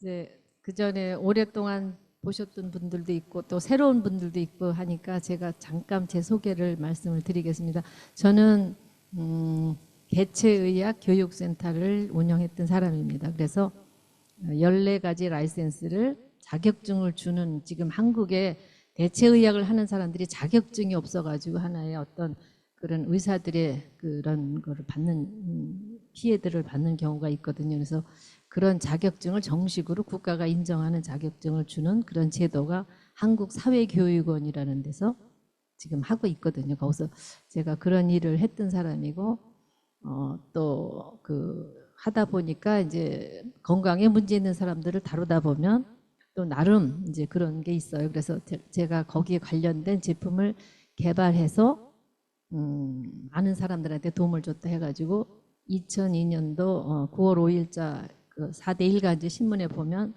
이제 그 전에 오랫동안 보셨던 분들도 있고 또 새로운 분들도 있고 하니까 제가 잠깐 제 소개를 말씀을 드리겠습니다. 저는 개체의학 교육센터를 운영했던 사람입니다. 그래서 14가지 라이센스를 자격증을 주는, 지금 한국에 대체의학을 하는 사람들이 자격증이 없어가지고 하나의 어떤 그런 의사들의 그런 거를 받는 피해들을 받는 경우가 있거든요. 그래서 그런 자격증을 정식으로 국가가 인정하는 자격증을 주는 그런 제도가 한국사회교육원이라는 데서 지금 하고 있거든요. 거기서 제가 그런 일을 했던 사람이고, 또 하다 보니까 이제 건강에 문제 있는 사람들을 다루다 보면 또 나름 이제 그런 게 있어요. 그래서 제가 거기에 관련된 제품을 개발해서 많은 사람들한테 도움을 줬다 해가지고 2002년도 9월 5일자 그 4대 일간지 신문에 보면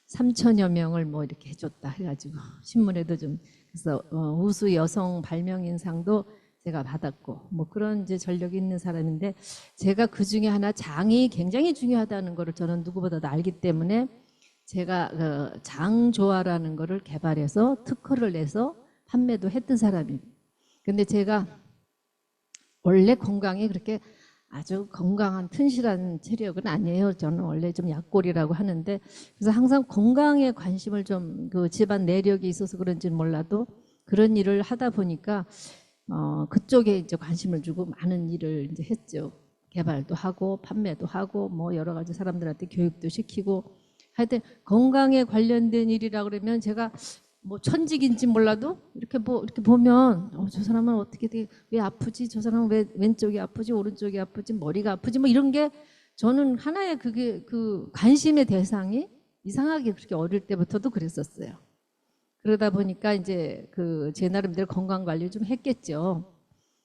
3천여 명을 뭐 이렇게 해줬다 해가지고 신문에도 좀, 그래서 우수 여성 발명인상도 제가 받았고 뭐 그런 이제 전력이 있는 사람인데, 제가 그 중에 하나 장이 굉장히 중요하다는 거를 저는 누구보다도 알기 때문에 제가 장조화라는 거를 개발해서 특허를 내서 판매도 했던 사람입니다. 근데 제가 원래 건강이 그렇게 아주 건강한 튼실한 체력은 아니에요. 저는 원래 좀 약골이라고 하는데, 그래서 항상 건강에 관심을 좀, 그 집안 내력이 있어서 그런지는 몰라도 그런 일을 하다 보니까 그쪽에 이제 관심을 주고 많은 일을 이제 했죠. 개발도 하고 판매도 하고 뭐 여러 가지 사람들한테 교육도 시키고, 하여튼 건강에 관련된 일이라 그러면 제가 뭐 천직인지 몰라도 이렇게 이렇게 보면 저 사람은 어떻게 왜 아프지, 저 사람은 왜 왼쪽이 아프지, 오른쪽이 아프지, 머리가 아프지, 뭐 이런 게 저는 하나의 그게 그 관심의 대상이 이상하게 그렇게 어릴 때부터도 그랬었어요. 그러다 보니까 이제 제 나름대로 건강 관리 좀 했겠죠.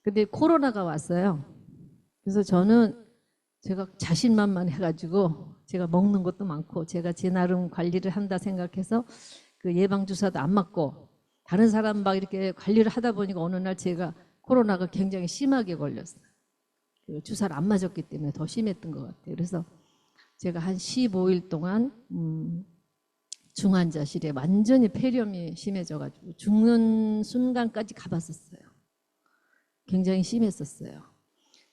근데 코로나가 왔어요. 그래서 저는 제가 자신만만해가지고 제가 먹는 것도 많고 제가 제 나름 관리를 한다 생각해서 그 예방주사도 안 맞고 다른 사람 막 이렇게 관리를 하다 보니까 어느 날 제가 코로나가 굉장히 심하게 걸렸어요. 그 주사를 안 맞았기 때문에 더 심했던 것 같아요. 그래서 제가 한 15일 동안 중환자실에 완전히 폐렴이 심해져가지고 죽는 순간까지 가봤었어요. 굉장히 심했었어요.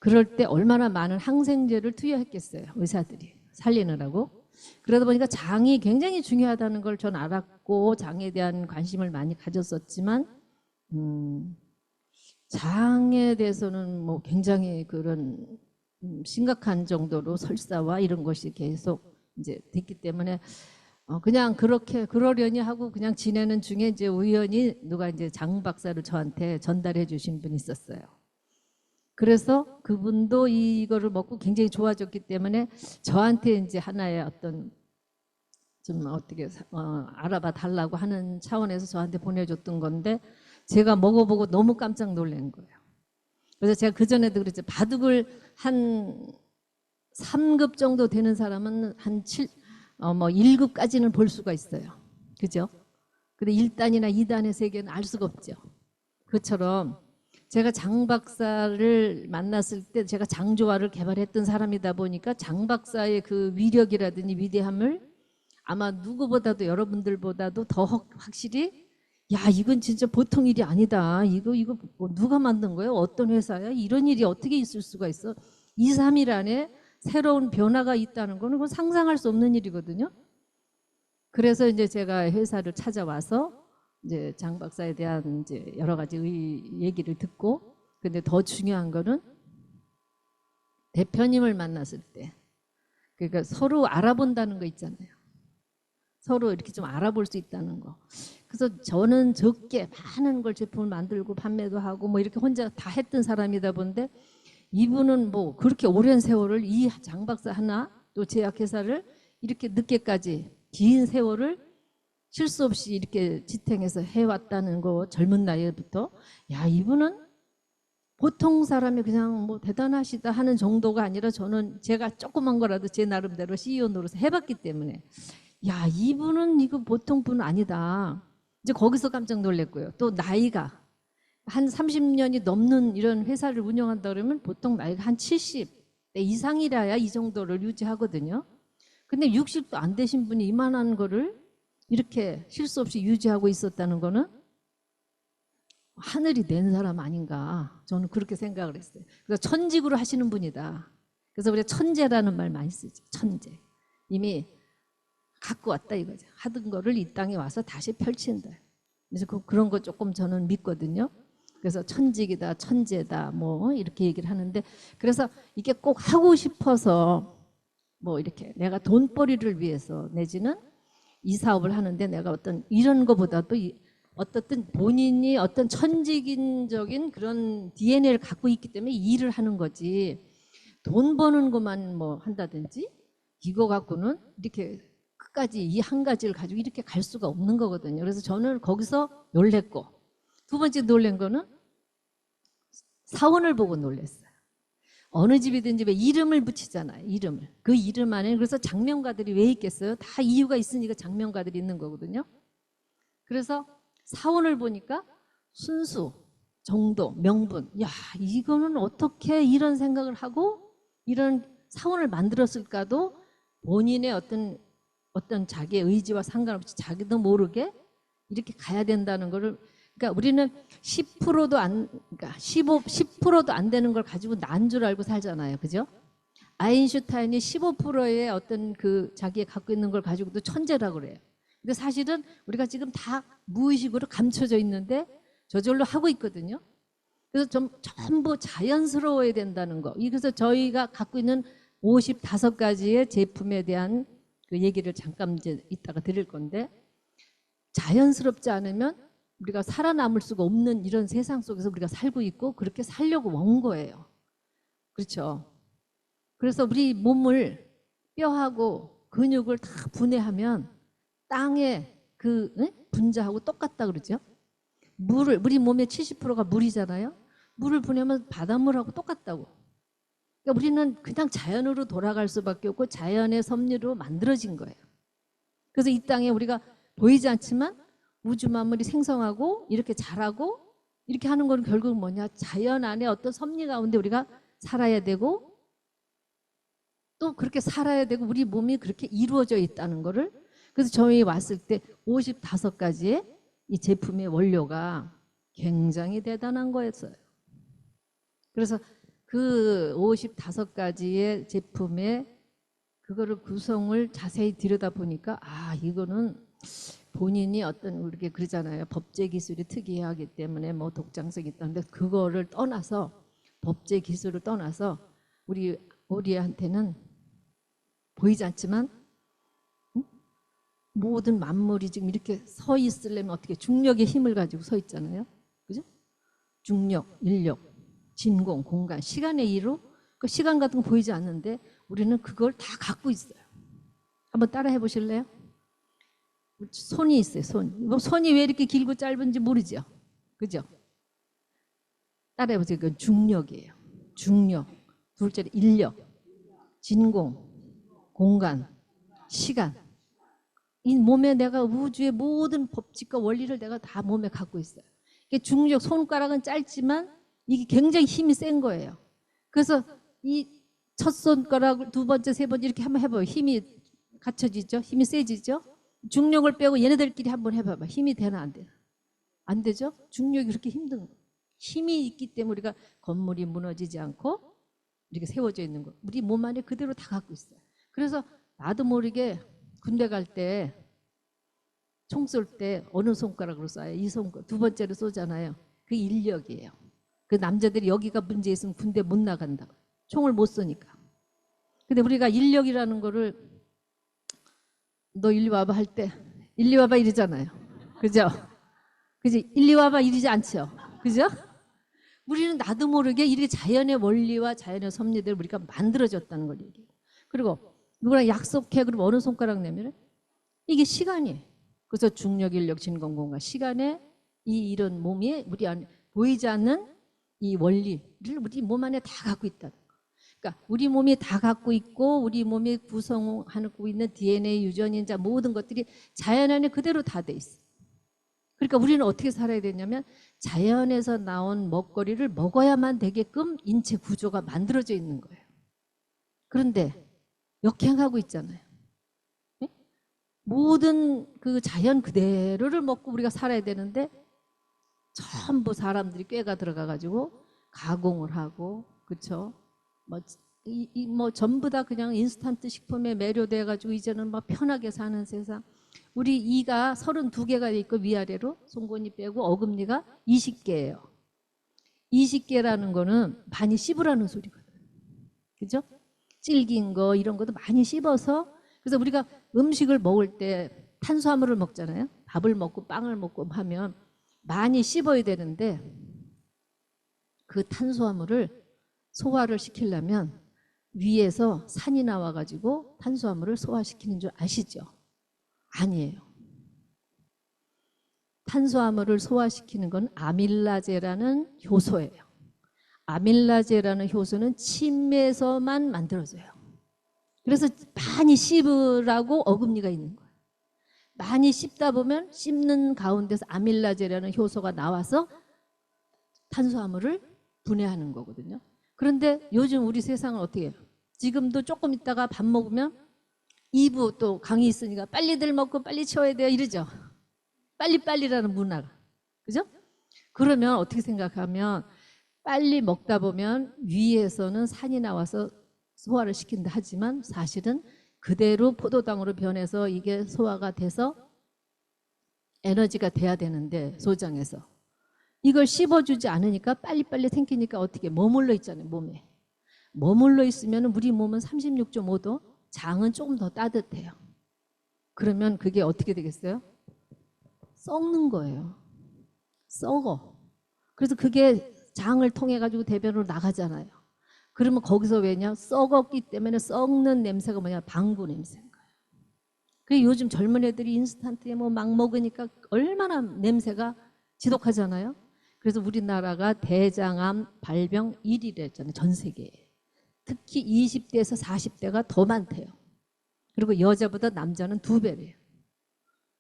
그럴 때 얼마나 많은 항생제를 투여했겠어요, 의사들이 살리느라고. 그러다 보니까 장이 굉장히 중요하다는 걸 전 알았고 장에 대한 관심을 많이 가졌었지만 장에 대해서는 뭐 굉장히 그런 심각한 정도로 설사와 이런 것이 계속 이제 됐기 때문에 그냥 그렇게 그러려니 하고 그냥 지내는 중에 이제 우연히 누가 이제 장 박사를 저한테 전달해 주신 분이 있었어요. 그래서 그분도 이거를 먹고 굉장히 좋아졌기 때문에 저한테 이제 하나의 어떤 좀 어떻게 알아봐 달라고 하는 차원에서 저한테 보내줬던 건데, 제가 먹어보고 너무 깜짝 놀란 거예요. 그래서 제가 그전에도 그랬죠. 바둑을 한 3급 정도 되는 사람은 한 1급까지는 볼 수가 있어요. 그죠? 근데 1단이나 2단의 세계는 알 수가 없죠. 그처럼 제가 장 박사를 만났을 때 제가 장조화를 개발했던 사람이다 보니까 장 박사의 그 위력이라든지 위대함을 아마 누구보다도 여러분들보다도 더 확실히, 야 이건 진짜 보통 일이 아니다. 이거 뭐 누가 만든 거예요? 어떤 회사야? 이런 일이 어떻게 있을 수가 있어? 2, 3일 안에 새로운 변화가 있다는 거는 그건 상상할 수 없는 일이거든요. 그래서 이제 제가 회사를 찾아와서 이제 장 박사에 대한 이제 여러 가지 얘기를 듣고, 근데 더 중요한 거는 대표님을 만났을 때, 그러니까 서로 알아본다는 거 있잖아요. 서로 이렇게 좀 알아볼 수 있다는 거. 그래서 저는 적게 많은 걸 제품을 만들고 판매도 하고 뭐 이렇게 혼자 다 했던 사람이다 본데, 이분은 뭐 그렇게 오랜 세월을 이 장 박사 하나 또 제약회사를 이렇게 늦게까지 긴 세월을 실수 없이 이렇게 지탱해서 해왔다는 거, 젊은 나이부터. 야 이분은 보통 사람이 그냥 뭐 대단하시다 하는 정도가 아니라, 저는 제가 조그만 거라도 제 나름대로 CEO 노릇을 해봤기 때문에 야 이분은 이거 보통 분 아니다. 이제 거기서 깜짝 놀랐고요. 또 나이가 한 30년이 넘는 이런 회사를 운영한다 그러면 보통 나이가 한 70대 이상이라야 이 정도를 유지하거든요. 근데 60도 안 되신 분이 이만한 거를 이렇게 실수 없이 유지하고 있었다는 거는 하늘이 낸 사람 아닌가, 저는 그렇게 생각을 했어요. 그래서 천직으로 하시는 분이다. 그래서 우리가 천재라는 말 많이 쓰죠. 천재. 이미 갖고 왔다 이거죠. 하던 거를 이 땅에 와서 다시 펼친다. 그래서 그런 거 조금 저는 믿거든요. 그래서 천직이다, 천재다, 뭐 이렇게 얘기를 하는데, 그래서 이게 꼭 하고 싶어서 뭐 이렇게 내가 돈벌이를 위해서 내지는 이 사업을 하는데 내가 어떤 이런 거보다도 어떻든 본인이 어떤 천직인적인 그런 DNA를 갖고 있기 때문에 이 일을 하는 거지, 돈 버는 것만 뭐 한다든지 이거 갖고는 이렇게 끝까지 이 한 가지를 가지고 이렇게 갈 수가 없는 거거든요. 그래서 저는 거기서 놀랬고, 두 번째 놀란 거는 사원을 보고 놀랐어요. 어느 집이든지 왜 이름을 붙이잖아요. 이름을. 그 이름 안에, 그래서 장명가들이 왜 있겠어요? 다 이유가 있으니까 장명가들이 있는 거거든요. 그래서 사원을 보니까 순수, 정도, 명분. 야, 이거는 어떻게 이런 생각을 하고 이런 사원을 만들었을까도 본인의 어떤 자기의 의지와 상관없이 자기도 모르게 이렇게 가야 된다는 거를, 그러니까 우리는 10%도 안, 그러니까 10%도 안 되는 걸 가지고 난 줄 알고 살잖아요. 그죠? 아인슈타인이 15%의 어떤 그 자기의 갖고 있는 걸 가지고도 천재라고 그래요. 근데 사실은 우리가 지금 다 무의식으로 감춰져 있는데 저절로 하고 있거든요. 그래서 전부 자연스러워야 된다는 거. 그래서 저희가 갖고 있는 55가지의 제품에 대한 그 얘기를 잠깐 이제 이따가 드릴 건데, 자연스럽지 않으면 우리가 살아남을 수가 없는 이런 세상 속에서 우리가 살고 있고 그렇게 살려고 온 거예요. 그렇죠? 그래서 우리 몸을 뼈하고 근육을 다 분해하면 땅의 그 분자하고 똑같다 그러죠. 우리 몸의 70%가 물이잖아요. 물을 분해하면 바닷물하고 똑같다고. 그러니까 우리는 그냥 자연으로 돌아갈 수밖에 없고 자연의 섭리로 만들어진 거예요. 그래서 이 땅에 우리가 보이지 않지만 우주 만물이 생성하고 이렇게 자라고 이렇게 하는 건 결국 뭐냐, 자연 안에 어떤 섭리 가운데 우리가 살아야 되고 또 그렇게 살아야 되고 우리 몸이 그렇게 이루어져 있다는 거를, 그래서 저희 왔을 때 55가지의 이 제품의 원료가 굉장히 대단한 거였어요. 그래서 그 55가지의 제품의 그거를 구성을 자세히 들여다보니까, 아, 이거는 본인이 어떤, 우리가 그러잖아요. 법제 기술이 특이하기 때문에 뭐 독창성이 있다는데, 그거를 떠나서, 법제 기술을 떠나서 우리한테는 보이지 않지만 모든 만물이 지금 이렇게 서 있으려면 어떻게, 중력의 힘을 가지고 서 있잖아요. 그죠? 중력, 인력, 진공, 공간, 시간의 이루, 그 시간 같은 거 보이지 않는데 우리는 그걸 다 갖고 있어요. 한번 따라 해보실래요? 손이 있어요. 손이 왜 이렇게 길고 짧은지 모르죠? 그죠? 따라 해보세요. 그건 중력이에요. 중력. 둘째로 인력, 진공, 공간, 시간. 이 몸에 내가 우주의 모든 법칙과 원리를 내가 다 몸에 갖고 있어요. 이게 중력, 손가락은 짧지만 이게 굉장히 힘이 센 거예요. 그래서 이 첫 손가락, 두 번째, 세 번째 이렇게 한번 해봐요. 힘이 갖춰지죠? 힘이 세지죠? 중력을 빼고 얘네들끼리 한번 해봐봐. 힘이 되나 안 되나? 안 되죠? 중력이 그렇게 힘든 거. 힘이 있기 때문에 우리가 건물이 무너지지 않고 이렇게 세워져 있는 거. 우리 몸 안에 그대로 다 갖고 있어요. 그래서 나도 모르게 군대 갈 때 총 쏠 때 어느 손가락으로 쏴요? 이 손가락. 두 번째로 쏘잖아요. 그 인력이에요. 그 남자들이 여기가 문제 있으면 군대 못 나간다. 총을 못 쏘니까. 근데 우리가 인력이라는 거를, 너 일리 와봐 할 때 일리 와봐 이러잖아요. 그죠? 그지? 일리 와봐 이러지 않죠. 그죠? 우리는 나도 모르게 이렇게 자연의 원리와 자연의 섭리들을 우리가 만들어졌다는 걸 얘기해요. 그리고 누구랑 약속해, 그러면 어느 손가락 내면 이게 시간이에요. 그래서 중력, 인력, 진공, 공간, 시간에 이런 몸이 우리 안에 보이지 않는 이 원리를 우리 몸 안에 다 갖고 있다. 그러니까 우리 몸이 다 갖고 있고 우리 몸이 구성하고 있는 DNA, 유전인자 모든 것들이 자연 안에 그대로 다 돼 있어. 그러니까 우리는 어떻게 살아야 되냐면 자연에서 나온 먹거리를 먹어야만 되게끔 인체 구조가 만들어져 있는 거예요. 그런데 역행하고 있잖아요. 모든 그 자연 그대로를 먹고 우리가 살아야 되는데 전부 사람들이 꾀가 들어가 가지고 가공을 하고, 그렇죠? 뭐 전부 다 그냥 인스턴트 식품에 매료돼 가지고 이제는 막 편하게 사는 세상. 우리 이가 32개가 돼 있고 위아래로 송곳니 빼고 어금니가 20개예요. 20개라는 거는 많이 씹으라는 소리거든. 그죠? 질긴 거 이런 것도 많이 씹어서, 그래서 우리가 음식을 먹을 때 탄수화물을 먹잖아요. 밥을 먹고 빵을 먹고 하면 많이 씹어야 되는데 그 탄수화물을 소화를 시키려면 위에서 산이 나와가지고 탄수화물을 소화시키는 줄 아시죠? 아니에요. 탄수화물을 소화시키는 건 아밀라제라는 효소예요. 아밀라제라는 효소는 침에서만 만들어져요. 그래서 많이 씹으라고 어금니가 있는 거예요. 많이 씹다 보면 씹는 가운데서 아밀라제라는 효소가 나와서 탄수화물을 분해하는 거거든요. 그런데 요즘 우리 세상은 어떻게 해요? 지금도 조금 있다가 밥 먹으면 2부 또 강의 있으니까 빨리들 먹고 빨리 치워야 돼요 이러죠. 빨리빨리라는 문화가. 그죠? 그러면 어떻게 생각하면 빨리 먹다 보면 위에서는 산이 나와서 소화를 시킨다 하지만 사실은 그대로 포도당으로 변해서 이게 소화가 돼서 에너지가 돼야 되는데 소장에서 이걸 씹어주지 않으니까 빨리빨리 생기니까 어떻게 머물러 있잖아요. 몸에. 머물러 있으면 우리 몸은 36.5도, 장은 조금 더 따뜻해요. 그러면 그게 어떻게 되겠어요? 썩는 거예요. 썩어. 그래서 그게 장을 통해 가지고 대변으로 나가잖아요. 그러면 거기서 왜냐? 썩었기 때문에 썩는 냄새가 뭐냐? 방구 냄새인 거예요. 그 요즘 젊은 애들이 인스턴트에 뭐 막 먹으니까 얼마나 냄새가 지독하잖아요. 그래서 우리나라가 대장암 발병 1위를 했잖아요. 전 세계에. 특히 20대에서 40대가 더 많대요. 그리고 여자보다 남자는 2배래요.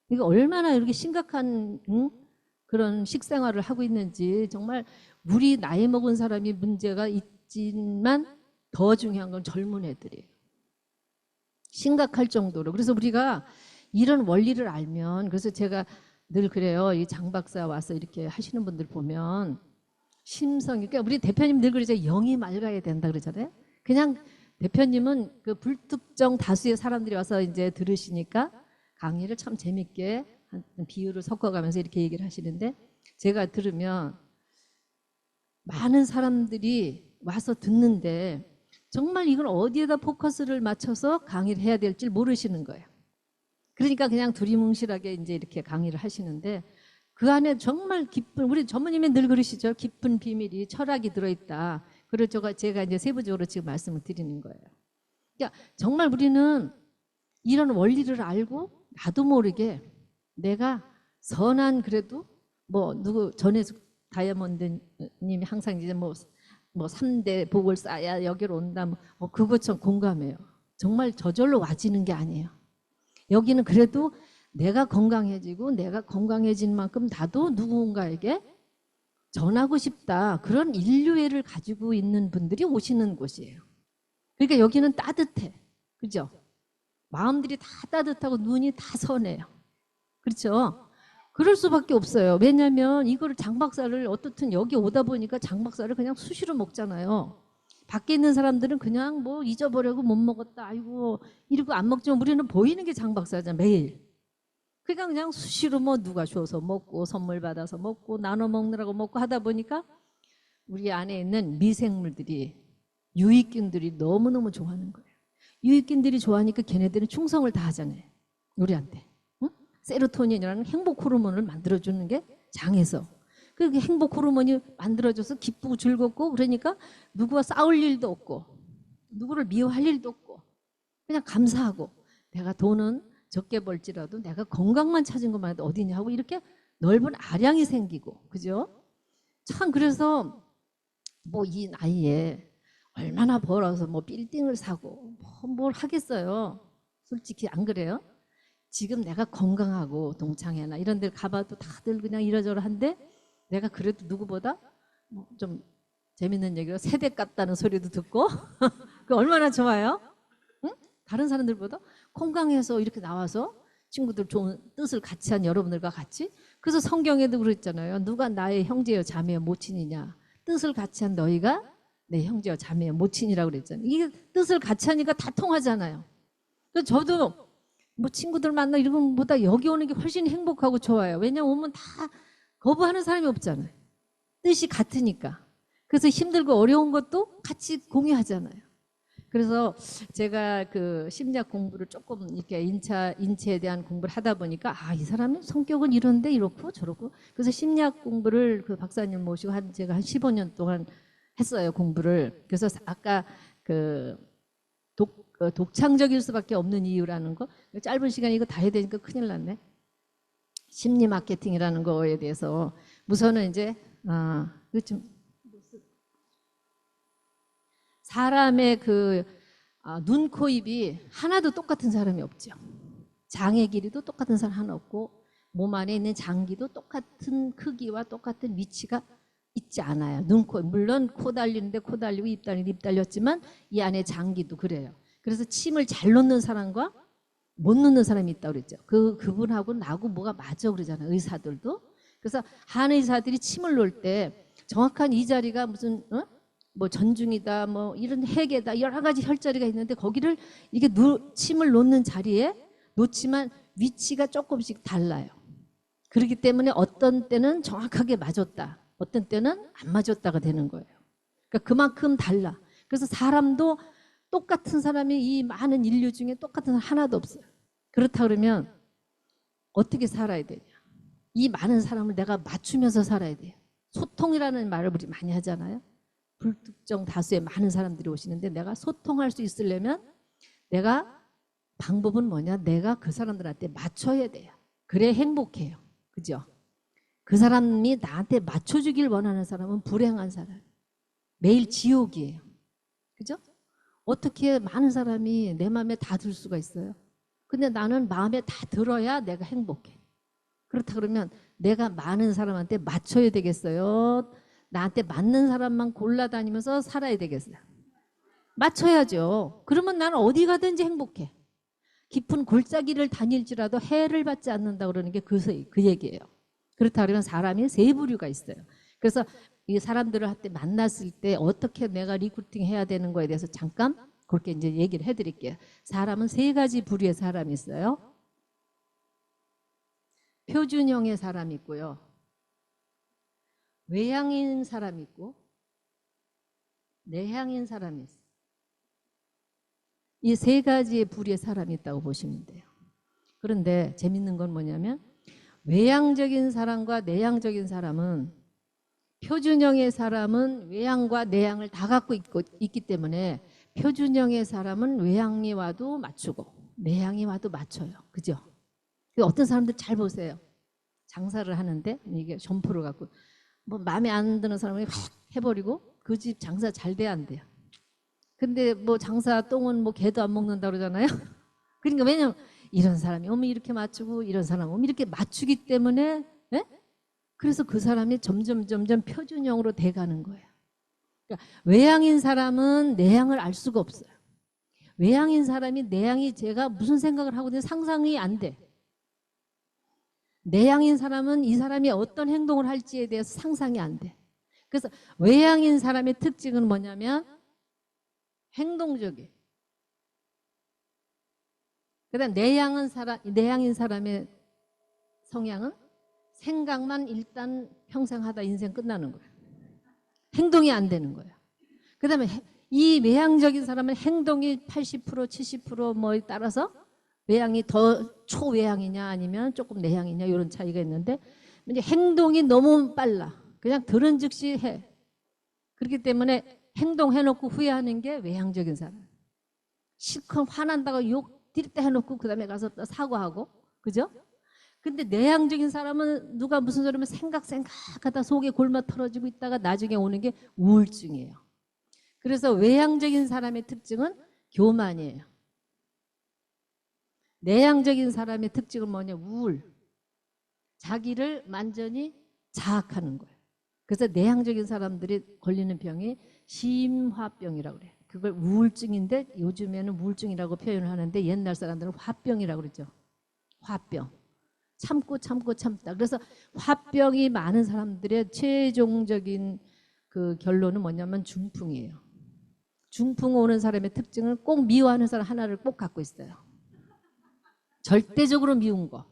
이거 얼마나 이렇게 심각한 그런 식생활을 하고 있는지. 정말 우리 나이 먹은 사람이 문제가 있지만 더 중요한 건 젊은 애들이에요. 심각할 정도로. 그래서 우리가 이런 원리를 알면, 그래서 제가 늘 그래요. 이 장 박사 와서 이렇게 하시는 분들 보면 심성이, 그러니까 우리 대표님 늘 그러죠. 영이 맑아야 된다 그러잖아요. 그냥 대표님은 그 불특정 다수의 사람들이 와서 이제 들으시니까 강의를 참 재밌게 비유를 섞어가면서 이렇게 얘기를 하시는데, 제가 들으면 많은 사람들이 와서 듣는데 정말 이걸 어디에다 포커스를 맞춰서 강의를 해야 될지 모르시는 거예요. 그러니까 그냥 두리뭉실하게 이제 이렇게 강의를 하시는데 그 안에 정말 깊은, 우리 전무님이 늘 그러시죠. 깊은 비밀이, 철학이 들어있다. 그래서 제가 이제 세부적으로 지금 말씀을 드리는 거예요. 그러니까 정말 우리는 이런 원리를 알고 나도 모르게 내가 선한, 그래도 뭐 누구 전에서 다이아몬드 님이 항상 이제 뭐 3대 복을 쌓아야 여기로 온다, 그것처럼 공감해요. 정말 저절로 와지는 게 아니에요. 여기는 그래도 내가 건강해지고 내가 건강해진 만큼 나도 누군가에게 전하고 싶다, 그런 인류애를 가지고 있는 분들이 오시는 곳이에요. 그러니까 여기는 따뜻해. 그죠? 마음들이 다 따뜻하고 눈이 다 선해요. 그렇죠? 그럴 수밖에 없어요. 왜냐하면 이거를 장 박사를 어떻든 여기 오다 보니까 장 박사를 그냥 수시로 먹잖아요. 밖에 있는 사람들은 그냥 뭐 잊어버리고 못 먹었다, 아이고 이러고 안 먹지만 우리는 보이는 게 장 박사잖아, 매일. 그러니까 그냥 수시로 뭐 누가 줘서 먹고 선물 받아서 먹고 나눠 먹느라고 먹고 하다 보니까 우리 안에 있는 미생물들이, 유익균들이 너무너무 좋아하는 거예요. 유익균들이 좋아하니까 걔네들은 충성을 다 하잖아요. 우리한테. 응? 세로토닌이라는 행복 호르몬을 만들어주는 게 장에서. 그 행복 호르몬이 만들어져서 기쁘고 즐겁고, 그러니까 누구와 싸울 일도 없고 누구를 미워할 일도 없고 그냥 감사하고, 내가 돈은 적게 벌지라도 내가 건강만 찾은 것만 해도 어디냐 하고 이렇게 넓은 아량이 생기고. 그죠? 참, 그래서 뭐 이 나이에 얼마나 벌어서 뭐 빌딩을 사고 뭘 하겠어요. 솔직히 안 그래요? 지금 내가 건강하고 동창회나 이런 데 가봐도 다들 그냥 이러저러한데 내가 그래도 누구보다 좀 재밌는 얘기로 세대 같다는 소리도 듣고 그 얼마나 좋아요? 응? 다른 사람들보다 건강해서 이렇게 나와서 친구들 좋은 뜻을 같이 한 여러분들과 같이. 그래서 성경에도 그랬잖아요. 누가 나의 형제여 자매여 모친이냐. 뜻을 같이 한 너희가 내 형제여 자매여 모친이라고 그랬잖아요. 이게 뜻을 같이 하니까 다 통하잖아요. 그래서 저도 뭐 친구들 만나 이런 것보다 여기 오는 게 훨씬 행복하고 좋아요. 왜냐면 오면 다 거부하는 사람이 없잖아요. 뜻이 같으니까. 그래서 힘들고 어려운 것도 같이 공유하잖아요. 그래서 제가 그 심리학 공부를 조금 이렇게 인체에 대한 공부를 하다 보니까 아, 이 사람은 성격은 이런데 이렇고 저렇고. 그래서 심리학 공부를 그 박사님 모시고 제가 한 15년 동안 했어요, 공부를. 그래서 아까 그 독창적일 수밖에 없는 이유라는 거, 짧은 시간에 이거 다 해야 되니까 큰일 났네. 심리 마케팅이라는 거에 대해서 우선은 이제 이거 좀 사람의 그 눈, 코, 입이 하나도 똑같은 사람이 없죠. 장의 길이도 똑같은 사람 하나 없고 몸 안에 있는 장기도 똑같은 크기와 똑같은 위치가 있지 않아요. 눈, 코, 물론 코 달리는데 코 달리고 입 달리는데 입 달렸지만 이 안에 장기도 그래요. 그래서 침을 잘 놓는 사람과 못 놓는 사람이 있다고 그랬죠. 그분하고 나하고 뭐가 맞아 그러잖아요. 의사들도. 그래서 한의사들이 침을 놓을 때 정확한 이 자리가 무슨 뭐 전중이다 뭐 이런 해계다 여러 가지 혈자리가 있는데 거기를 이게 침을 놓는 자리에 놓지만 위치가 조금씩 달라요. 그렇기 때문에 어떤 때는 정확하게 맞았다. 어떤 때는 안 맞았다가 되는 거예요. 그러니까 그만큼 달라. 그래서 사람도 똑같은 사람이 이 많은 인류 중에 똑같은 사람 하나도 없어요. 그렇다 그러면 어떻게 살아야 되냐. 이 많은 사람을 내가 맞추면서 살아야 돼요. 소통이라는 말을 우리 많이 하잖아요. 불특정 다수의 많은 사람들이 오시는데 내가 소통할 수 있으려면 내가 방법은 뭐냐. 내가 그 사람들한테 맞춰야 돼요. 그래 행복해요. 그죠? 그 사람이 나한테 맞춰주길 원하는 사람은 불행한 사람. 매일 지옥이에요. 그죠? 어떻게 많은 사람이 내 마음에 다 들 수가 있어요? 근데 나는 마음에 다 들어야 내가 행복해. 그렇다 그러면 내가 많은 사람한테 맞춰야 되겠어요? 나한테 맞는 사람만 골라다니면서 살아야 되겠어요? 맞춰야죠. 그러면 나는 어디 가든지 행복해. 깊은 골짜기를 다닐지라도 해를 받지 않는다 그러는 게 그 얘기예요. 그렇다 그러면 사람이 세 부류가 있어요. 그래서 이 사람들을 한테 만났을 때 어떻게 내가 리크루팅 해야 되는 거에 대해서 잠깐 그렇게 이제 얘기를 해드릴게요. 사람은 세 가지 부류의 사람이 있어요. 표준형의 사람이 있고요. 외향인 사람이 있고 내향인 사람이 있어요. 이 세 가지의 부류의 사람이 있다고 보시면 돼요. 그런데 재밌는 건 뭐냐면 외향적인 사람과 내향적인 사람은 표준형의 사람은 외향과 내향을 다 갖고 있기 때문에 표준형의 사람은 외향이 와도 맞추고 내향이 와도 맞춰요. 그죠? 어떤 사람들 잘 보세요. 장사를 하는데 이게 점포를 갖고 뭐 마음에 안 드는 사람이 확 해버리고 그 집 장사 잘 돼야 안 돼요. 근데 뭐 장사 똥은 뭐 개도 안 먹는다 그러잖아요. 그러니까 왜냐면 이런 사람이 오면 이렇게 맞추고 이런 사람 오면 이렇게 맞추기 때문에 그래서 그 사람이 점점 표준형으로 돼가는 거예요. 그러니까 외향인 사람은 내향을 알 수가 없어요. 외향인 사람이 내향이 제가 무슨 생각을 하고 있는지 상상이 안 돼. 내향인 사람은 이 사람이 어떤 행동을 할지에 대해서 상상이 안 돼. 그래서 외향인 사람의 특징은 뭐냐면 행동적이에요. 그다음 내향인 사람의 성향은 생각만 일단 평생 하다 인생 끝나는 거예요. 행동이 안 되는 거예요. 그다음에 이 외향적인 사람은 행동이 80% 70% 뭐에 따라서 외향이 더 초외향이냐 아니면 조금 내향이냐 이런 차이가 있는데 이제 행동이 너무 빨라. 그냥 들은 즉시 해. 그렇기 때문에 행동해놓고 후회하는 게 외향적인 사람. 실컷 화난다고 욕 디립다 해놓고 그다음에 가서 사과하고 그죠? 근데 내향적인 사람은 누가 무슨 소리면 생각하다 속에 골마 털어지고 있다가 나중에 오는 게 우울증이에요. 그래서 외향적인 사람의 특징은 교만이에요. 내향적인 사람의 특징은 뭐냐? 우울. 자기를 완전히 자학하는 거예요. 그래서 내향적인 사람들이 걸리는 병이 심화병이라고 그래요. 그걸 우울증인데 요즘에는 우울증이라고 표현을 하는데 옛날 사람들은 화병이라고 그러죠. 화병. 참고 참고 참다. 그래서 화병이 많은 사람들의 최종적인 그 결론은 뭐냐면 중풍이에요. 중풍 오는 사람의 특징은 꼭 미워하는 사람 하나를 꼭 갖고 있어요. 절대적으로 미운 거.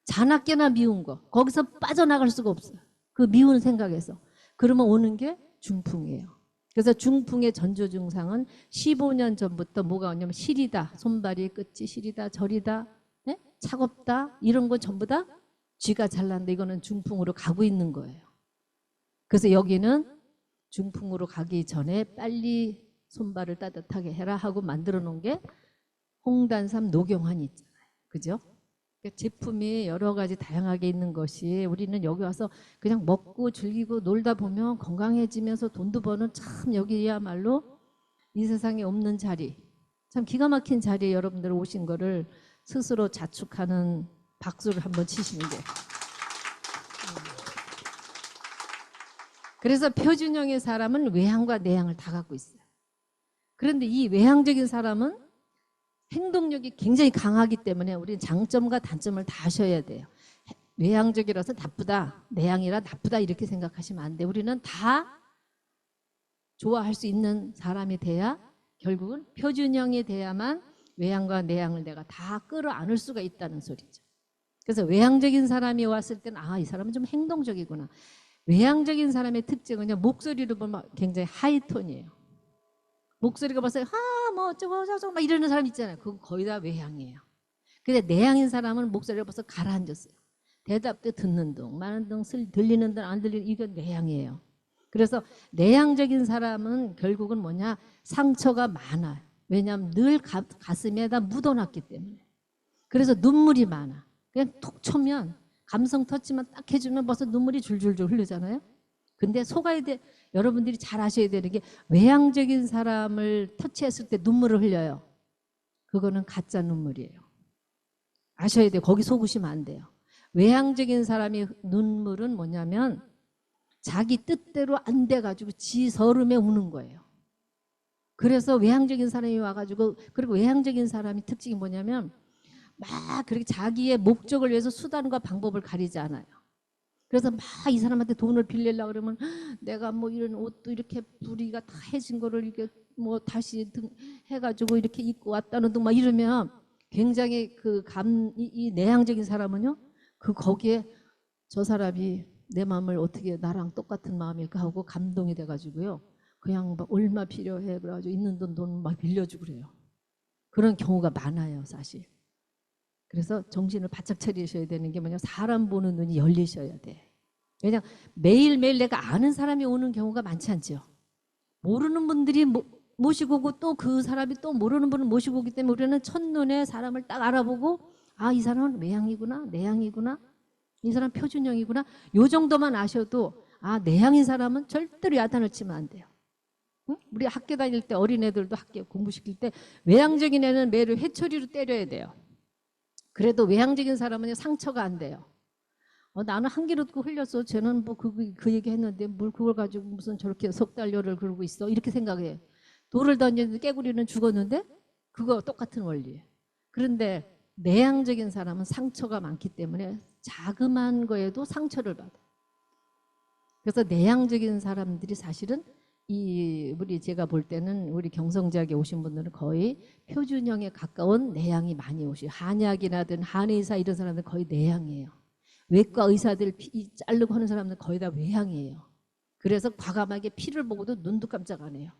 자나깨나 미운 거. 거기서 빠져나갈 수가 없어요. 그 미운 생각에서. 그러면 오는 게 중풍이에요. 그래서 중풍의 전조 증상은 15년 전부터 뭐가 오냐면 시리다. 손발이 끝이 시리다. 저리다. 네? 차갑다. 이런 건 전부 다 쥐가 잘난다. 이거는 중풍으로 가고 있는 거예요. 그래서 여기는 중풍으로 가기 전에 빨리 손발을 따뜻하게 해라 하고 만들어 놓은 게 홍단삼 녹용환이 있잖아요. 그죠? 그러니까 제품이 여러 가지 다양하게 있는 것이 우리는 여기 와서 그냥 먹고 즐기고 놀다 보면 건강해지면서 돈도 버는 참 여기야말로 이 세상에 없는 자리, 참 기가 막힌 자리에 여러분들 오신 거를 스스로 자축하는 박수를 한번 치시는 게. 그래서 표준형의 사람은 외향과 내향을 다 갖고 있어요. 그런데 이 외향적인 사람은 행동력이 굉장히 강하기 때문에 우리는 장점과 단점을 다 아셔야 돼요. 외향적이라서 나쁘다, 내향이라 나쁘다 이렇게 생각하시면 안 돼요. 우리는 다 좋아할 수 있는 사람이 돼야 결국은 표준형이 돼야만 외향과 내향을 내가 다 끌어안을 수가 있다는 소리죠. 그래서 외향적인 사람이 왔을 때는 이 사람은 좀 행동적이구나. 외향적인 사람의 특징은요, 목소리로 보면 굉장히 하이톤이에요. 목소리가 벌써 뭐 어쩌고 저쩌고 막 이러는 사람 있잖아요. 그건 거의 다 외향이에요. 근데 내향인 사람은 목소리가 벌써 가라앉았어요. 대답도 듣는 등, 많은 등, 들리는 등, 안 들리는 이건 내향이에요. 그래서 내향적인 사람은 결국은 뭐냐? 상처가 많아요. 왜냐하면 늘 가슴에다 묻어놨기 때문에. 그래서 눈물이 많아. 그냥 톡 쳐면 감성 터치만 딱 해주면 벌써 눈물이 줄줄줄 흐르잖아요. 근데 속아야 돼. 여러분들이 잘 아셔야 되는 게 외향적인 사람을 터치했을 때 눈물을 흘려요. 그거는 가짜 눈물이에요. 아셔야 돼요. 거기 속으시면 안 돼요. 외향적인 사람의 눈물은 뭐냐면 자기 뜻대로 안 돼가지고 지 서름에 우는 거예요. 그래서 외향적인 사람이 와가지고, 그리고 외향적인 사람이 특징이 뭐냐면 막 그렇게 자기의 목적을 위해서 수단과 방법을 가리지 않아요. 그래서 막 이 사람한테 돈을 빌리려고 그러면 내가 뭐 이런 옷도 이렇게 부리가 다 해진 거를 이렇게 뭐 다시 해가지고 이렇게 입고 왔다는 등 막 이러면 굉장히 이 내향적인 사람은요, 거기에 저 사람이 내 마음을 어떻게 나랑 똑같은 마음일까 하고 감동이 돼가지고요. 그냥 막 얼마 필요해 그래가지고 있는 돈 막 빌려주고 그래요. 그런 경우가 많아요, 사실. 그래서 정신을 바짝 차리셔야 되는 게 뭐냐, 사람 보는 눈이 열리셔야 돼. 왜냐, 매일매일 내가 아는 사람이 오는 경우가 많지 않죠. 모르는 분들이 모시고 오고 또 그 사람이 또 모르는 분을 모시고 오기 때문에 우리는 첫눈에 사람을 딱 알아보고 이 사람은 외향이구나, 내향이구나, 이 사람 표준형이구나, 요 정도만 아셔도 내향인 사람은 절대로 야단을 치면 안 돼요. 응? 우리 학교 다닐 때 어린애들도 학교 공부시킬 때 외향적인 애는 매를 회초리로 때려야 돼요. 그래도 외향적인 사람은 상처가 안 돼요. 나는 한 귀로 듣고 흘렸어. 쟤는 뭐 그 얘기 했는데 뭘 그걸 가지고 무슨 저렇게 속달려를 그러고 있어. 이렇게 생각해. 돌을 던졌는데 깨구리는 죽었는데 그거 똑같은 원리예요. 그런데 내향적인 사람은 상처가 많기 때문에 자그마한 거에도 상처를 받아요. 그래서 내향적인 사람들이 사실은 제가 볼 때는 우리 경성대학에 오신 분들은 거의 표준형에 가까운 내향이 많이 오시고, 한의학이나든 한의사 이런 사람들 거의 내향이에요. 외과 의사들 피 자르고 하는 사람들 거의 다 외향이에요. 그래서 과감하게 피를 보고도 눈도 깜짝 안 해요.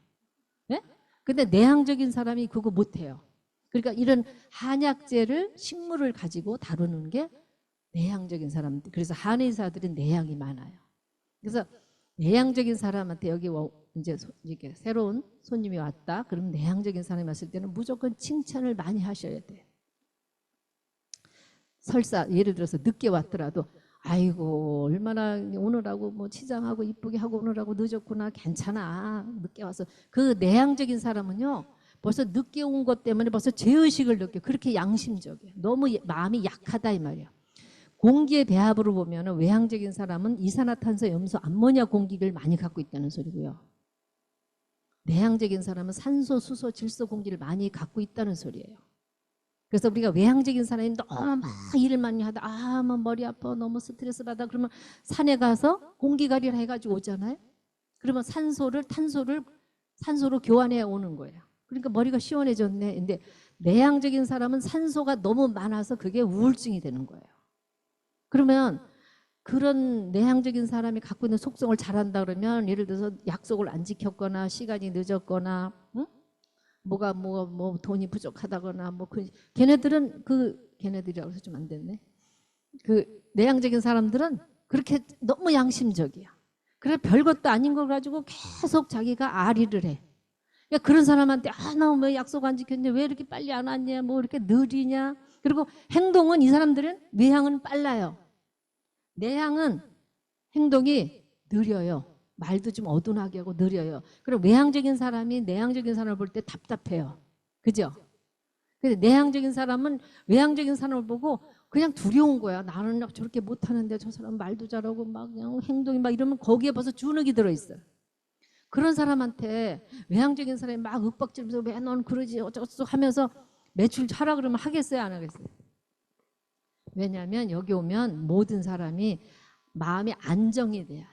네? 근데 내향적인 사람이 그거 못해요. 그러니까 이런 한약재를, 식물을 가지고 다루는 게 내향적인 사람들. 그래서 한의사들은 내향이 많아요. 그래서 내향적인 사람한테 여기 이제 이렇게 새로운 손님이 왔다. 그럼 내향적인 사람이 왔을 때는 무조건 칭찬을 많이 하셔야 돼요. 설사 예를 들어서 늦게 왔더라도 아이고 얼마나 오느라고 뭐 치장하고 이쁘게 하고 오느라고 늦었구나, 괜찮아, 늦게 와서. 그 내향적인 사람은요, 벌써 늦게 온 것 때문에 벌써 죄의식을 느껴. 그렇게 양심적이에요. 너무 마음이 약하다 이 말이에요. 공기의 배합으로 보면 외향적인 사람은 이산화탄소, 염소, 암모니아 공기를 많이 갖고 있다는 소리고요. 내향적인 사람은 산소, 수소, 질소 공기를 많이 갖고 있다는 소리예요. 그래서 우리가 외향적인 사람이 너무 막 일을 많이 하다 뭐 머리 아파 너무 스트레스 받아 그러면 산에 가서 공기가리를 해가지고 오잖아요. 그러면 산소로 교환해 오는 거예요. 그러니까 머리가 시원해졌네. 근데 내향적인 사람은 산소가 너무 많아서 그게 우울증이 되는 거예요. 그러면 그런 내향적인 사람이 갖고 있는 속성을 잘한다 그러면 예를 들어서 약속을 안 지켰거나 시간이 늦었거나 응? 뭐가 뭐 돈이 부족하다거나 걔네들이라고 해서 좀 안 됐네. 그 내향적인 사람들은 그렇게 너무 양심적이야. 그래 별것도 아닌 걸 가지고 계속 자기가 아리를 해. 그러니까 그런 사람한테 나 왜 약속 안 지켰냐, 왜 이렇게 빨리 안 왔냐, 뭐 이렇게 느리냐. 그리고 행동은 이 사람들은 외향은 빨라요. 내향은 행동이 느려요. 말도 좀 어둔하게 하고 느려요. 그리고 외향적인 사람이 내향적인 사람을 볼 때 답답해요. 그죠? 근데 내향적인 사람은 외향적인 사람을 보고 그냥 두려운 거야. 나는 저렇게 못하는데 저 사람 말도 잘하고 막 그냥 행동이 막 이러면 거기에 벌써 주눅이 들어있어요. 그런 사람한테 외향적인 사람이 막 윽박지르면서 왜 넌 그러지 어쩌고저쩌고 하면서 매출하라 그러면 하겠어요 안 하겠어요? 왜냐하면 여기 오면 모든 사람이 마음이 안정이 돼야 돼.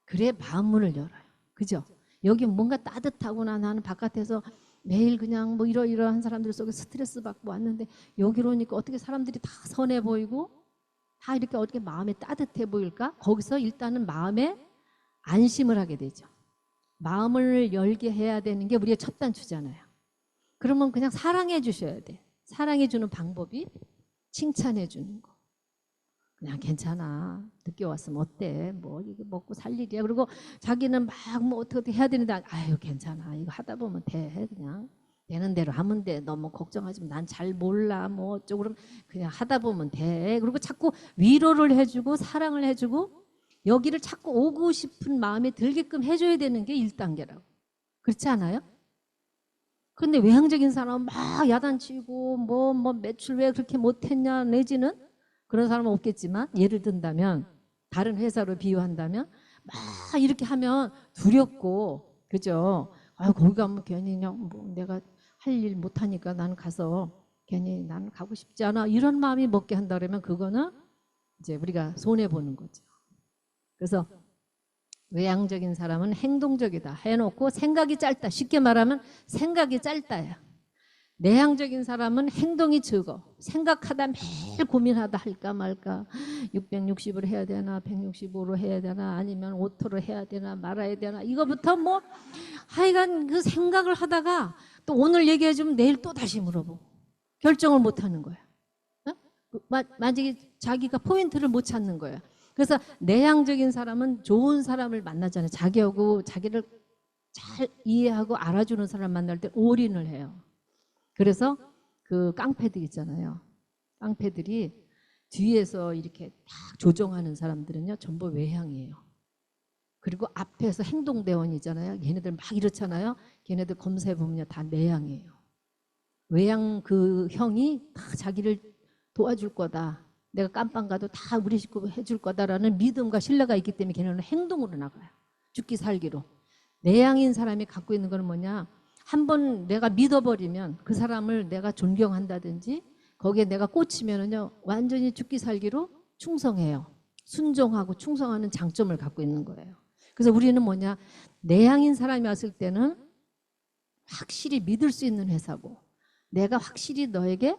그래 마음 문을 열어요. 그죠? 여기 뭔가 따뜻하구나. 나는 바깥에서 매일 그냥 뭐 이러이러한 사람들 속에 스트레스 받고 왔는데 여기로 오니까 어떻게 사람들이 다 선해 보이고 다 이렇게 어떻게 마음에 따뜻해 보일까? 거기서 일단은 마음에 안심을 하게 되죠. 마음을 열게 해야 되는 게 우리의 첫 단추잖아요. 그러면 그냥 사랑해 주셔야 돼. 사랑해 주는 방법이 칭찬해 주는 거. 그냥 괜찮아. 늦게 왔으면 어때? 뭐 이거 먹고 살 일이야. 그리고 자기는 막 뭐 어떻게 해야 되는데 아유 괜찮아. 이거 하다 보면 돼. 그냥 되는 대로 하면 돼. 너무 걱정하지 마. 난 잘 몰라. 뭐 어쩌고 그러면 그냥 하다 보면 돼. 그리고 자꾸 위로를 해주고 사랑을 해주고 여기를 자꾸 오고 싶은 마음에 들게끔 해줘야 되는 게 1단계라고. 그렇지 않아요? 근데 외향적인 사람은 막 야단치고 뭐 매출 왜 그렇게 못했냐 내지는 그런 사람은 없겠지만 예를 든다면 다른 회사로 비유한다면 막 이렇게 하면 두렵고 그죠? 거기 가면 괜히 그냥 뭐 내가 할 일 못하니까 나는 가서 괜히 나는 가고 싶지 않아 이런 마음이 먹게 한다 그러면 그거는 이제 우리가 손해 보는 거죠. 그래서 외향적인 사람은 행동적이다 해놓고 생각이 짧다. 쉽게 말하면 생각이 짧다야. 내향적인 사람은 행동이 적어. 생각하다 매일 고민하다 할까 말까. 660으로 해야 되나 165로 해야 되나 아니면 오토로 해야 되나 말아야 되나 이거부터 뭐 하여간 그 생각을 하다가 또 오늘 얘기해주면 내일 또 다시 물어보고 결정을 못하는 거야. 만약에 자기가 포인트를 못 찾는 거야. 그래서 내향적인 사람은 좋은 사람을 만나잖아요. 자기하고 자기를 잘 이해하고 알아주는 사람 만날 때 올인을 해요. 그래서 그 깡패들 있잖아요. 깡패들이 뒤에서 이렇게 딱 조종하는 사람들은요 전부 외향이에요. 그리고 앞에서 행동대원이잖아요. 걔네들 막 이렇잖아요. 걔네들 검사해보면 다 내향이에요. 외향 그 형이 다 자기를 도와줄 거다. 내가 깜빵 가도 다 우리 식구 해줄 거다라는 믿음과 신뢰가 있기 때문에 걔네는 행동으로 나가요. 죽기 살기로. 내향인 사람이 갖고 있는 건 뭐냐. 한번 내가 믿어버리면 그 사람을 내가 존경한다든지 거기에 내가 꽂히면은요 완전히 죽기 살기로 충성해요. 순종하고 충성하는 장점을 갖고 있는 거예요. 그래서 우리는 뭐냐 내향인 사람이 왔을 때는 확실히 믿을 수 있는 회사고 내가 확실히 너에게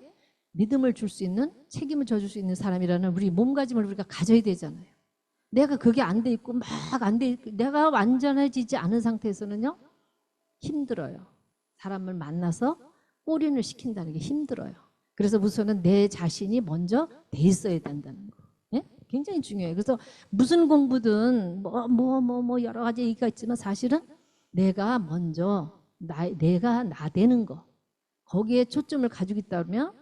믿음을 줄 수 있는 책임을 져줄 수 있는 사람이라는 우리 몸가짐을 우리가 가져야 되잖아요. 내가 그게 안 돼 있고 막 안 돼 있고 내가 완전해지지 않은 상태에서는요 힘들어요. 사람을 만나서 꼬린을 시킨다는 게 힘들어요. 그래서 우선은 내 자신이 먼저 돼 있어야 된다는 거. 예? 굉장히 중요해요. 그래서 무슨 공부든 뭐 여러 가지 얘기가 있지만 사실은 내가 먼저 내가 나되는 거 거기에 초점을 가지고 있다면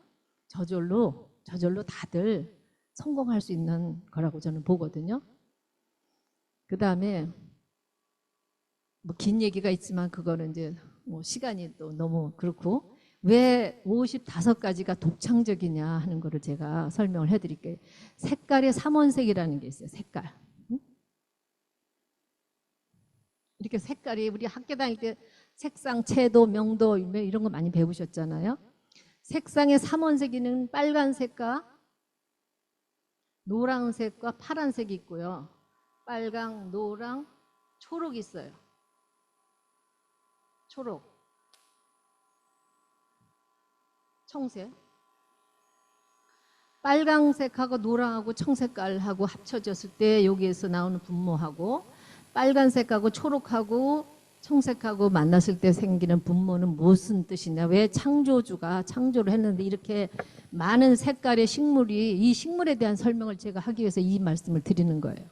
저절로 다들 성공할 수 있는 거라고 저는 보거든요. 그 다음에 뭐 긴 얘기가 있지만 그거는 이제 뭐 시간이 또 너무 그렇고 왜 55가지가 독창적이냐 하는 거를 제가 설명을 해드릴게요. 색깔의 삼원색이라는 게 있어요. 색깔. 이렇게 색깔이 우리 학교 다닐 때 색상, 채도, 명도 이런 거 많이 배우셨잖아요. 색상의 삼원색에는 빨간색과 노란색과 파란색이 있고요. 빨강, 노랑, 초록이 있어요. 초록, 청색. 빨강색하고 노랑하고 청색깔하고 합쳐졌을 때 여기에서 나오는 분모하고, 빨간색하고 초록하고 청색하고 만났을 때 생기는 분모는 무슨 뜻이냐. 왜 창조주가 창조를 했는데 이렇게 많은 색깔의 식물이, 이 식물에 대한 설명을 제가 하기 위해서 이 말씀을 드리는 거예요.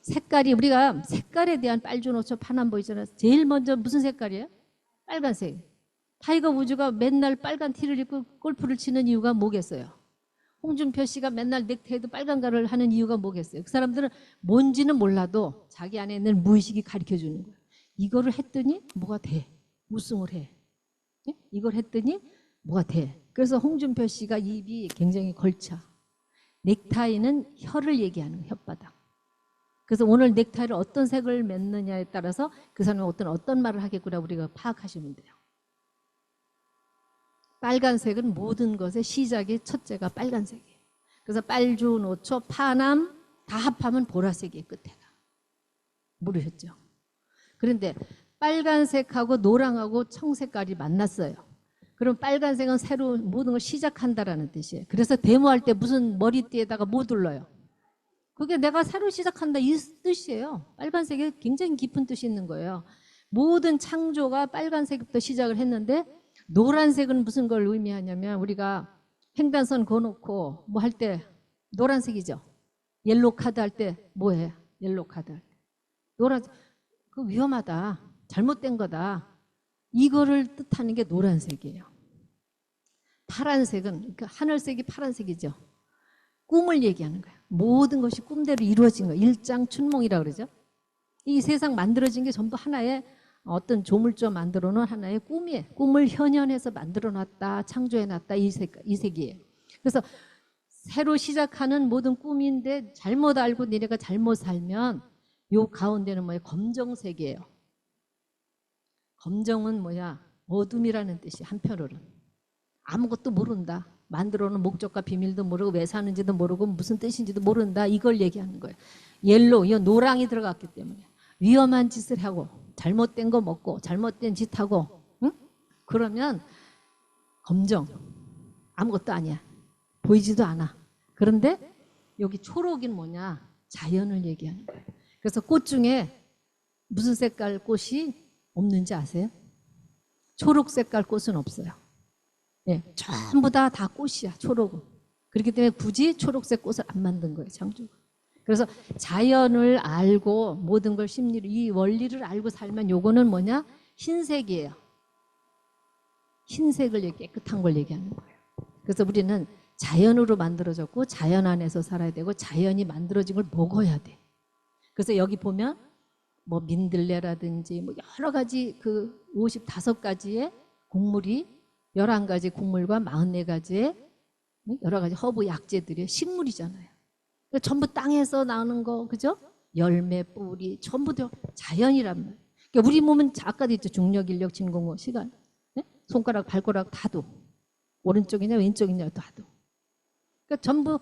색깔이, 우리가 색깔에 대한 빨주노초 파남 보이잖아요. 제일 먼저 무슨 색깔이에요? 빨간색. 타이거 우즈가 맨날 빨간 티를 입고 골프를 치는 이유가 뭐겠어요? 홍준표 씨가 맨날 넥타이도 빨간 가를 하는 이유가 뭐겠어요? 그 사람들은 뭔지는 몰라도 자기 안에 있는 무의식이 가르쳐 주는 거예요. 이거를 했더니 뭐가 돼. 우승을 해. 이걸 했더니 뭐가 돼. 그래서 홍준표 씨가 입이 굉장히 걸쳐. 넥타이는 혀를 얘기하는 거예요. 혓바닥. 그래서 오늘 넥타이를 어떤 색을 맺느냐에 따라서 그 사람이 어떤 말을 하겠구나 우리가 파악하시면 돼요. 빨간색은 모든 것의 시작의 첫째가 빨간색이에요. 그래서 빨주, 노초, 파남 다 합하면 보라색이에요. 끝에가. 모르셨죠? 그런데 빨간색하고 노랑하고 청색깔이 만났어요. 그럼 빨간색은 새로 모든 걸 시작한다라는 뜻이에요. 그래서 데모할 때 무슨 머리띠에다가 뭐 둘러요? 그게 내가 새로 시작한다 이 뜻이에요. 빨간색에 굉장히 깊은 뜻이 있는 거예요. 모든 창조가 빨간색부터 시작을 했는데 노란색은 무슨 걸 의미하냐면 우리가 횡단선 그어놓고 뭐 할 때 노란색이죠. 옐로우 카드 할 때 뭐해? 옐로우 카드 할 때. 노란색. 그 위험하다. 잘못된 거다. 이거를 뜻하는 게 노란색이에요. 파란색은 그러니까 하늘색이 파란색이죠. 꿈을 얘기하는 거예요. 모든 것이 꿈대로 이루어진 거예요. 일장춘몽이라고 그러죠. 이 세상 만들어진 게 전부 하나의 어떤 조물조 만들어 놓은 하나의 꿈이에요. 꿈을 현현해서 만들어 놨다. 창조해 놨다. 이 색이에요. 그래서 새로 시작하는 모든 꿈인데 잘못 알고 니네가 잘못 살면 요 가운데는 뭐예요? 검정색이에요. 검정은 뭐야? 어둠이라는 뜻이 한편으로는. 아무것도 모른다. 만들어 놓은 목적과 비밀도 모르고 왜 사는지도 모르고 무슨 뜻인지도 모른다. 이걸 얘기하는 거예요. 옐로우, 이 노랑이 들어갔기 때문에. 위험한 짓을 하고 잘못된 거 먹고 잘못된 짓 하고 응? 그러면 검정. 아무것도 아니야. 보이지도 않아. 그런데 여기 초록은 뭐냐? 자연을 얘기하는 거예요. 그래서 꽃 중에 무슨 색깔 꽃이 없는지 아세요? 초록 색깔 꽃은 없어요. 예, 전부 다 꽃이야. 초록은. 그렇기 때문에 굳이 초록색 꽃을 안 만든 거예요. 창조가. 그래서 자연을 알고 모든 걸 심리를 이 원리를 알고 살면 요거는 뭐냐? 흰색이에요. 흰색을 깨끗한 걸 얘기하는 거예요. 그래서 우리는 자연으로 만들어졌고 자연 안에서 살아야 되고 자연이 만들어진 걸 먹어야 돼. 그래서 여기 보면 뭐 민들레라든지 뭐 여러 가지 그 55가지의 곡물이 11가지 곡물과 44가지의 여러 가지 허브 약재들이 식물이잖아요. 그러니까 전부 땅에서 나오는 거, 그죠? 열매, 뿌리, 전부 다 자연이란 말이에요. 그러니까 우리 몸은 아까도 있죠. 중력, 인력, 진공호, 시간. 네? 손가락, 발가락 다도. 오른쪽이냐 왼쪽이냐 다도. 그러니까 전부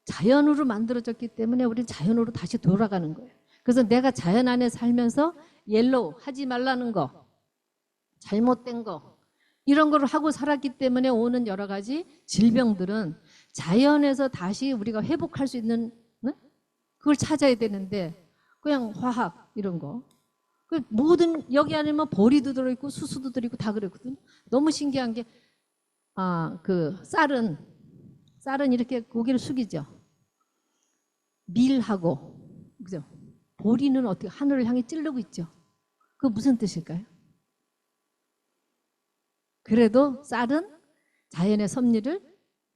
자연으로 만들어졌기 때문에 우리는 자연으로 다시 돌아가는 거예요. 그래서 내가 자연 안에 살면서 옐로우 하지 말라는 거, 잘못된 거 이런 걸 하고 살았기 때문에 오는 여러 가지 질병들은 자연에서 다시 우리가 회복할 수 있는 그걸 찾아야 되는데 그냥 화학 이런 거 그 모든 여기 안에 뭐 보리도 들어있고 수수도 들어있고 다 그랬거든요. 너무 신기한 게 그 쌀은 이렇게 고개를 숙이죠. 밀하고 그죠? 보리는 어떻게 하늘을 향해 찌르고 있죠. 그거 무슨 뜻일까요? 그래도 쌀은 자연의 섭리를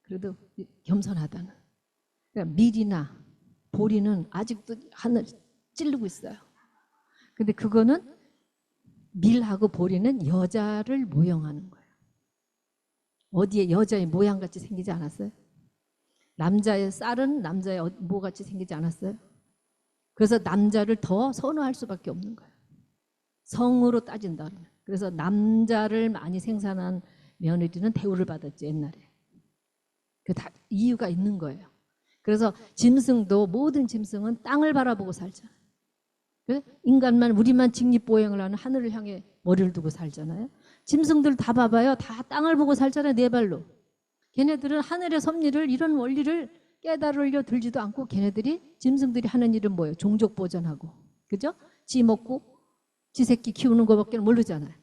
그래도 겸손하다는. 그러니까 밀이나 보리는 아직도 하늘 찌르고 있어요. 근데 그거는 밀하고 보리는 여자를 모형하는 거예요. 어디에 여자의 모양같이 생기지 않았어요? 남자의 쌀은 남자의 모같이 생기지 않았어요? 그래서 남자를 더 선호할 수밖에 없는 거예요. 성으로 따진다 그러면. 그래서 남자를 많이 생산한 며느리는 대우를 받았죠, 옛날에. 그 다 이유가 있는 거예요. 그래서 짐승도, 모든 짐승은 땅을 바라보고 살잖아요. 인간만, 우리만 직립보행을 하는 하늘을 향해 머리를 두고 살잖아요. 짐승들 다 봐봐요. 다 땅을 보고 살잖아요, 네 발로. 걔네들은 하늘의 섭리를, 이런 원리를 깨달으려 들지도 않고, 걔네들이, 짐승들이 하는 일은 뭐예요? 종족 보존하고, 그죠? 지 먹고 지 새끼 키우는 거밖에 모르잖아요.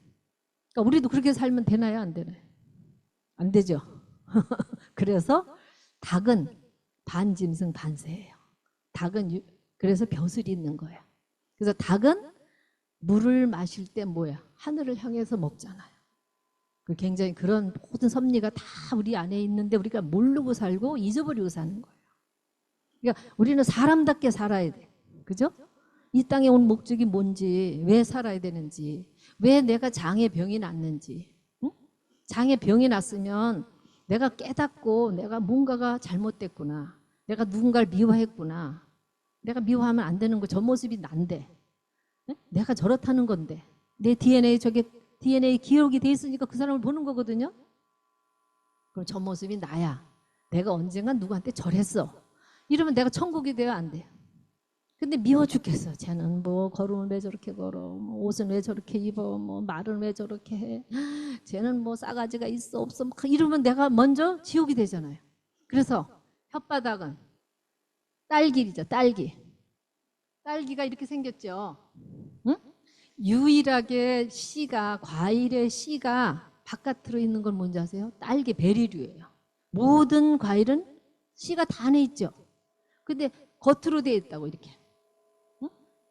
그러니까 우리도 그렇게 살면 되나요, 안 되나요? 안 되죠. 그래서 닭은 반짐승 반새예요. 닭은 그래서 벼슬이 있는 거예요. 그래서 닭은 물을 마실 때 뭐야? 하늘을 향해서 먹잖아요. 그 굉장히 그런 모든 섭리가 다 우리 안에 있는데 우리가 모르고 살고 잊어버리고 사는 거예요. 그러니까 우리는 사람답게 살아야 돼. 그죠? 이 땅에 온 목적이 뭔지, 왜 살아야 되는지, 왜 내가 장에 병이 났는지. 응? 장에 병이 났으면 내가 깨닫고 내가 뭔가가 잘못됐구나. 내가 누군가를 미워했구나. 내가 미워하면 안 되는 거, 저 모습이 난데. 내가 저렇다는 건데. 내 DNA, 저게 DNA 기록이 돼 있으니까 그 사람을 보는 거거든요. 그럼 저 모습이 나야. 내가 언젠간 누구한테 저랬어. 이러면 내가 천국이 돼야 안 돼요. 근데 미워 죽겠어. 쟤는 뭐 걸음을 왜 저렇게 걸어, 뭐 옷은 왜 저렇게 입어, 뭐 말은 왜 저렇게 해, 쟤는 뭐 싸가지가 있어 없어, 막 이러면 내가 먼저 지옥이 되잖아요. 그래서 혓바닥은 딸기죠. 딸기가 이렇게 생겼죠. 응? 유일하게 씨가, 과일의 씨가 바깥으로 있는 건 뭔지 아세요? 딸기 베리류예요. 모든 과일은 씨가 다 안에 있죠. 근데 겉으로 되어 있다고, 이렇게.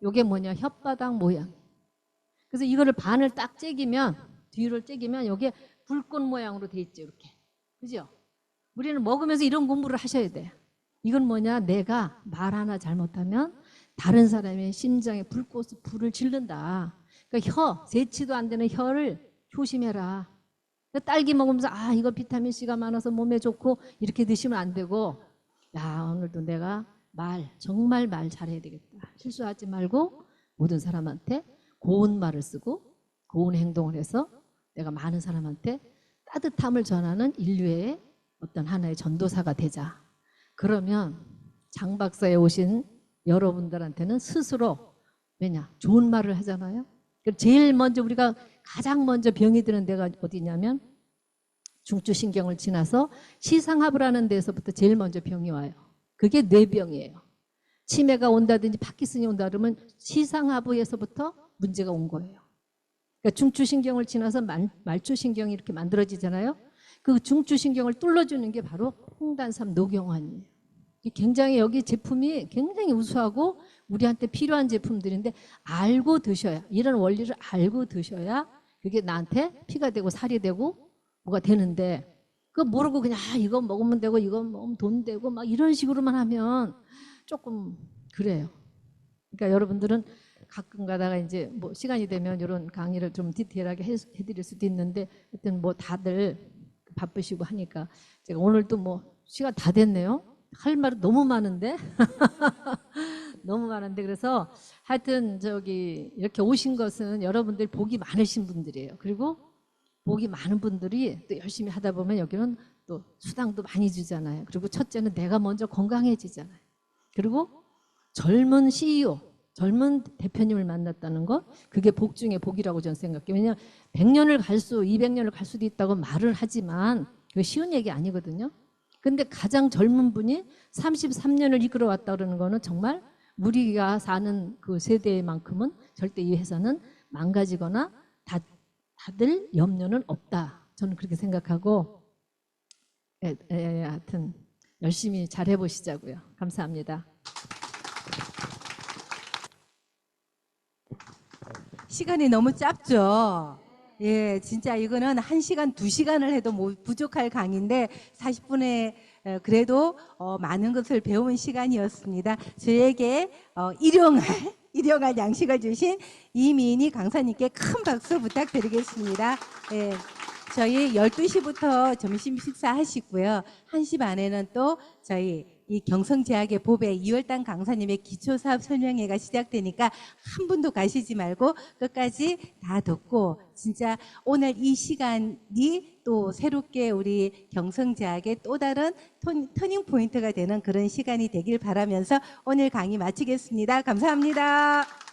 요게 뭐냐? 혓바닥 모양. 그래서 이거를 반을 딱 째기면, 뒤를 째기면 요게 불꽃 모양으로 되어 있죠, 이렇게. 그죠? 우리는 먹으면서 이런 공부를 하셔야 돼. 이건 뭐냐? 내가 말 하나 잘못하면 다른 사람의 심장에 불을 지른다. 그러니까 세치도 안 되는 혀를 조심해라. 그러니까 딸기 먹으면서 이거 비타민C가 많아서 몸에 좋고 이렇게 드시면 안 되고, 오늘도 내가 정말 말 잘해야 되겠다. 실수하지 말고 모든 사람한테 고운 말을 쓰고 고운 행동을 해서 내가 많은 사람한테 따뜻함을 전하는 인류의 어떤 하나의 전도사가 되자. 그러면 장 박사에 오신 여러분들한테는 스스로, 왜냐? 좋은 말을 하잖아요. 제일 먼저 우리가 가장 먼저 병이 드는 데가 어디냐면 중추신경을 지나서 시상하부를 하는 데서부터 제일 먼저 병이 와요. 그게 뇌병이에요. 치매가 온다든지 파킨슨이 온다 그러면 시상하부에서부터 문제가 온 거예요. 그러니까 중추신경을 지나서 말초신경이 이렇게 만들어지잖아요. 그 중추신경을 뚫어주는 게 바로 홍단삼 녹용환이에요. 굉장히 여기 제품이 굉장히 우수하고 우리한테 필요한 제품들인데, 알고 드셔야, 이런 원리를 알고 드셔야 그게 나한테 피가 되고 살이 되고 뭐가 되는데, 그거 모르고 그냥 이거 먹으면 되고 이거 먹으면 돈 되고 막 이런 식으로만 하면 조금 그래요. 그러니까 여러분들은 가끔 가다가 이제 뭐 시간이 되면 이런 강의를 좀 디테일하게 해드릴 수도 있는데, 하여튼 뭐 다들 바쁘시고 하니까 제가 오늘도 뭐 시간 다 됐네요. 할 말은 너무 많은데 너무 많은데, 그래서 하여튼 이렇게 오신 것은 여러분들 복이 많으신 분들이에요. 그리고 복이 많은 분들이 또 열심히 하다 보면 여기는 또 수당도 많이 주잖아요. 그리고 첫째는 내가 먼저 건강해지잖아요. 그리고 젊은 CEO, 젊은 대표님을 만났다는 것, 그게 복 중에 복이라고 저는 생각해요. 왜냐하면 100년을 200년을 갈 수도 있다고 말을 하지만 그게 쉬운 얘기 아니거든요. 근데 가장 젊은 분이 33년을 이끌어왔다 그러는 거는 정말 우리가 사는 그 세대만큼은 절대 이 회사는 망가지거나 다들 염려는 없다. 저는 그렇게 생각하고, 하여튼 열심히 잘 해보시자고요. 감사합니다. 시간이 너무 짧죠? 예, 진짜 이거는 1시간, 2시간을 해도 부족할 강의인데 40분에 그래도 많은 것을 배운 시간이었습니다. 저에게 일용할 양식을 주신 이민희 강사님께 큰 박수 부탁드리겠습니다. 예, 저희 12시부터 점심 식사하시고요. 1시 반에는 또 저희 이 경성제약의 보배 이월당 강사님의 기초사업 설명회가 시작되니까 한 분도 가시지 말고 끝까지 다 듣고 진짜 오늘 이 시간이 또 새롭게 우리 경성제약의 또 다른 터닝 포인트가 되는 그런 시간이 되길 바라면서 오늘 강의 마치겠습니다. 감사합니다.